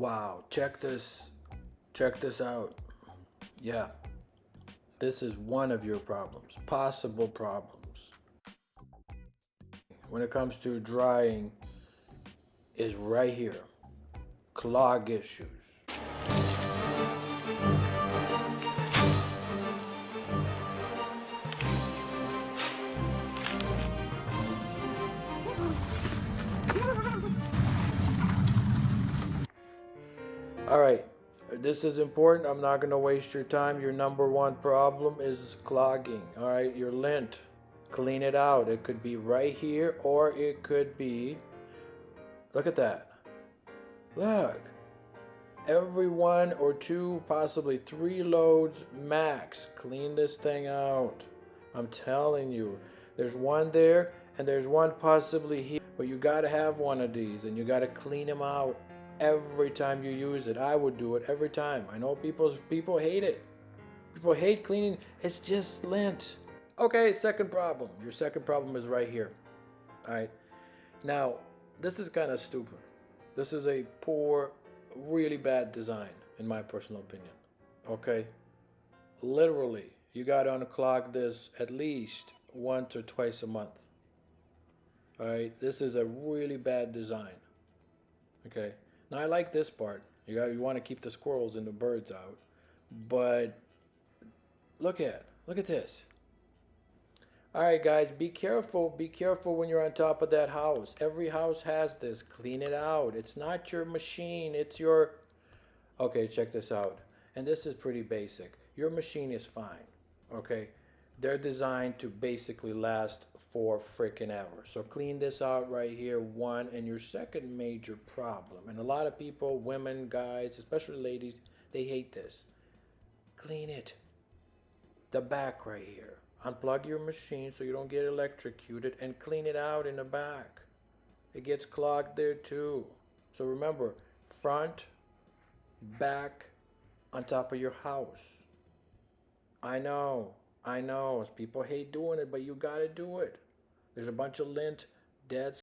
Wow, check this out. Yeah, this is one of your problems, possible problems. When it comes to drying, is right here. Clog issues. All right, this is important. I'm not going to waste your time. Your number one problem is clogging. All right, your lint. Clean it out. It could be right here or it could be, look at that. Look. Every one or two, possibly three loads max. Clean this thing out. I'm telling you. There's one there and there's one possibly here. But you got to have one of these and you got to clean them out every time you use it. I would do it every time. I know people hate it. People hate cleaning. It's just lint. Okay, second problem. Your second problem is right here. All right. Now, this is kind of stupid. This is a poor, really bad design, in my personal opinion. Okay? Literally, you got to unclog this at least once or twice a month. All right? This is a really bad design. Okay? Now, I like this part. You want to keep the squirrels and the birds out. But look at this. All right, guys, be careful. Be careful when you're on top of that house. Every house has this. Clean it out. It's not your machine. It's your... Okay, check this out. And this is pretty basic. Your machine is fine. Okay? They're designed to basically last for freaking ever. So clean this out right here, one. And your second major problem, and a lot of people, women, guys, especially ladies, they hate this. Clean it. The back right here. Unplug your machine so you don't get electrocuted and clean it out in the back. It gets clogged there too. So remember, front, back, on top of your house. I know. People hate doing it, but you gotta do it. There's a bunch of lint, dead